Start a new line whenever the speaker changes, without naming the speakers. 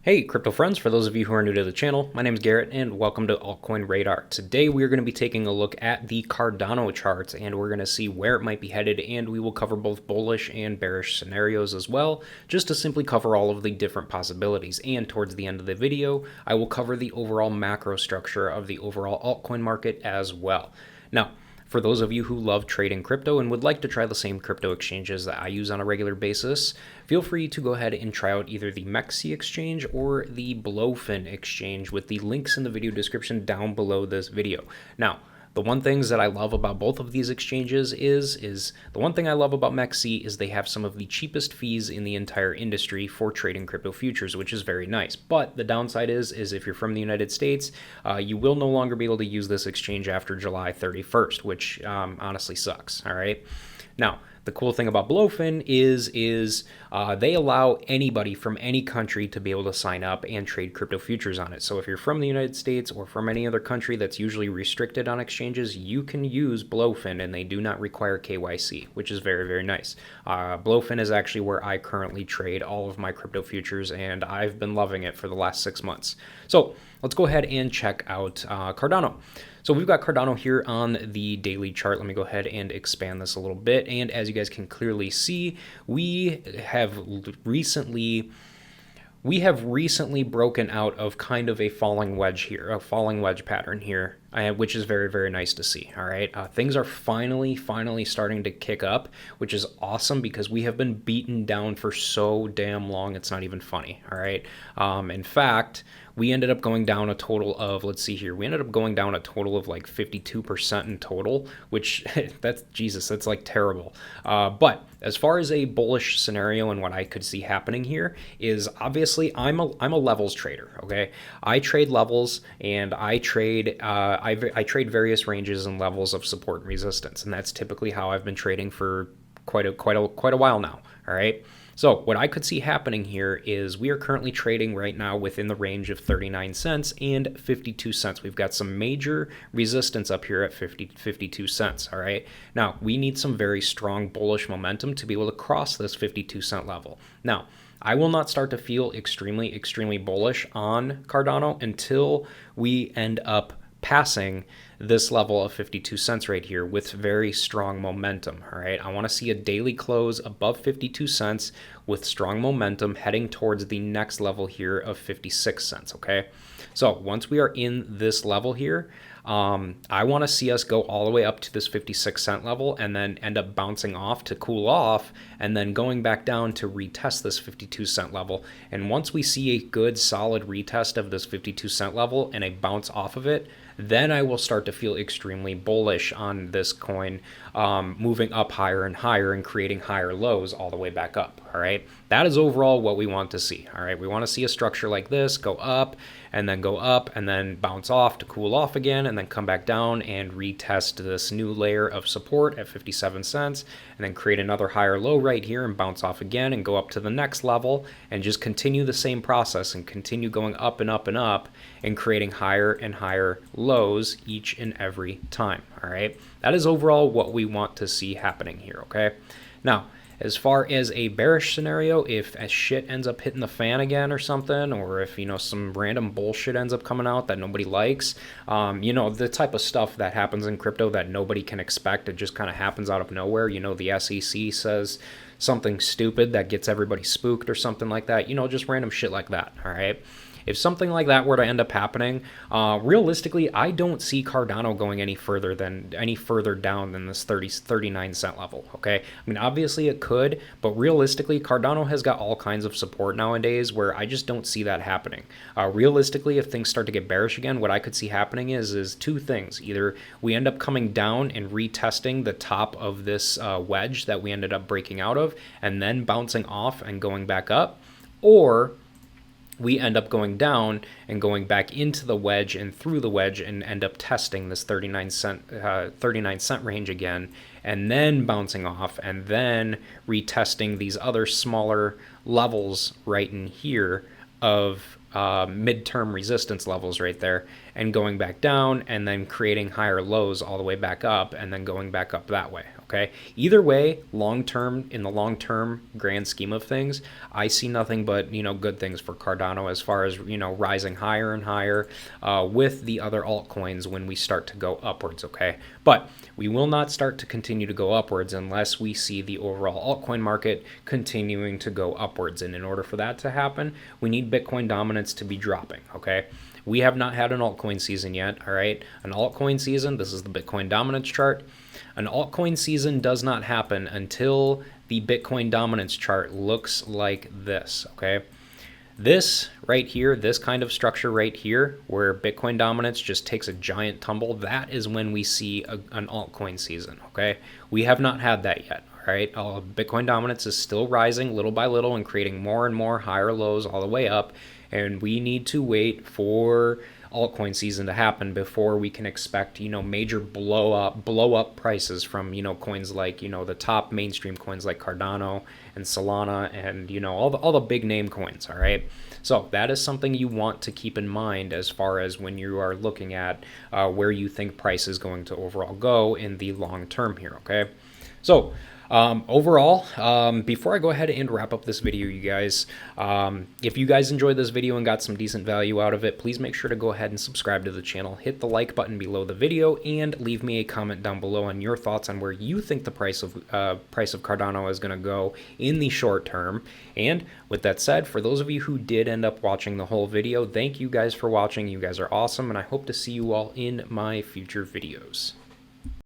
Hey crypto friends, for those of you who are new to the channel, my name is Garrett and welcome to Altcoin Radar. Today we are going to be taking a look at the Cardano charts and we're going to see where it might be headed, and we will cover both bullish and bearish scenarios as well, just to simply cover all of the different possibilities. And towards the end of the video, I will cover the overall macro structure of the overall altcoin market as well. Now, for those of you who love trading crypto and would like to try the same crypto exchanges that I use on a regular basis, feel free to go ahead and try out either the MEXC exchange or the Blowfin exchange with the links in the video description down below this video. Now, the one things that I love about both of these exchanges is the one thing I love about MEXC is they have some of the cheapest fees in the entire industry for trading crypto futures, which is very nice. But the downside is if you're from the United States, you will no longer be able to use this exchange after July 31st, which honestly sucks. All right. Now, the cool thing about Blowfin is they allow anybody from any country to be able to sign up and trade crypto futures on it. So if you're from the United States or from any other country that's usually restricted on exchanges, you can use Blowfin and they do not require KYC, which is very, very nice. Blowfin is actually where I currently trade all of my crypto futures, and I've been loving it for the last 6 months. So let's go ahead and check out Cardano. So we've got Cardano here on the daily chart. Let me go ahead and expand this a little bit. And as you guys can clearly see, we have recently broken out of kind of a falling wedge here, a falling wedge pattern here, which is very, very nice to see. All right. Things are finally starting to kick up, which is awesome because we have been beaten down for so damn long. It's not even funny. All right. In fact, we ended up going down a total of, let's see here, we ended up going down a total of like 52% in total, which that's like terrible. But as far as a bullish scenario and what I could see happening here is, obviously I'm a levels trader. Okay. I trade levels and I trade various ranges and levels of support and resistance. And that's typically how I've been trading for quite a while now. All right. So what I could see happening here is we are currently trading right now within the range of 39 cents and 52 cents. We've got some major resistance up here at 52 cents. All right. Now we need some very strong bullish momentum to be able to cross this 52-cent level. Now, I will not start to feel extremely bullish on Cardano until we end up passing this level of 52 cents right here with very strong momentum. All right. I want to see a daily close above 52 cents with strong momentum heading towards the next level here of 56 cents. Okay. So once we are in this level here, I want to see us go all the way up to this 56-cent level and then end up bouncing off to cool off and then going back down to retest this 52-cent level. And once we see a good solid retest of this 52-cent level and a bounce off of it, then I will start to feel extremely bullish on this coin, moving up higher and higher and creating higher lows all the way back up. All right. That is overall what we want to see. All right. We want to see a structure like this go up and then bounce off to cool off again and then come back down and retest this new layer of support at 57 cents and then create another higher low right here and bounce off again and go up to the next level and just continue the same process and continue going up and up and up and creating higher and higher lows each and every time. All right. That is overall what we want to see happening here. Okay. Now, as far as a bearish scenario, if shit ends up hitting the fan again or something, or if, some random bullshit ends up coming out that nobody likes, the type of stuff that happens in crypto that nobody can expect, it just kind of happens out of nowhere. The SEC says something stupid that gets everybody spooked or something like that, just random shit like that. All right. If something like that were to end up happening, realistically, I don't see Cardano going any further down than this 39 cent level. Okay. I mean, obviously it could, but realistically, Cardano has got all kinds of support nowadays where I just don't see that happening. Realistically, if things start to get bearish again, what I could see happening is two things. Either we end up coming down and retesting the top of this wedge that we ended up breaking out of and then bouncing off and going back up, or we end up going down and going back into the wedge and through the wedge and end up testing this 39 cent range again, and then bouncing off and then retesting these other smaller levels right in here of midterm resistance levels right there, and going back down and then creating higher lows all the way back up and then going back up that way. Okay, either way, long term, in the long term grand scheme of things, I see nothing but, good things for Cardano as far as, rising higher and higher with the other altcoins when we start to go upwards. Okay, but we will not start to continue to go upwards unless we see the overall altcoin market continuing to go upwards. And in order for that to happen, we need Bitcoin dominance to be dropping. Okay, we have not had an altcoin season yet. All right, an altcoin season, this is the Bitcoin dominance chart. An altcoin season does not happen until the Bitcoin dominance chart looks like this. Okay, this right here, this kind of structure right here, where Bitcoin dominance just takes a giant tumble, that is when we see an altcoin season. Okay, we have not had that yet. All right, Bitcoin dominance is still rising little by little and creating more and more higher lows all the way up, and we need to wait for altcoin season to happen before we can expect, major blow up prices from, coins like, the top mainstream coins like Cardano and Solana and, all the big name coins. All right, so that is something you want to keep in mind as far as when you are looking at where you think price is going to overall go in the long term here. Okay, so overall, before I go ahead and wrap up this video, you guys, if you guys enjoyed this video and got some decent value out of it, please make sure to go ahead and subscribe to the channel, hit the like button below the video, and leave me a comment down below on your thoughts on where you think the price of Cardano is going to go in the short term. And with that said, for those of you who did end up watching the whole video, thank you guys for watching. You guys are awesome, and I hope to see you all in my future videos.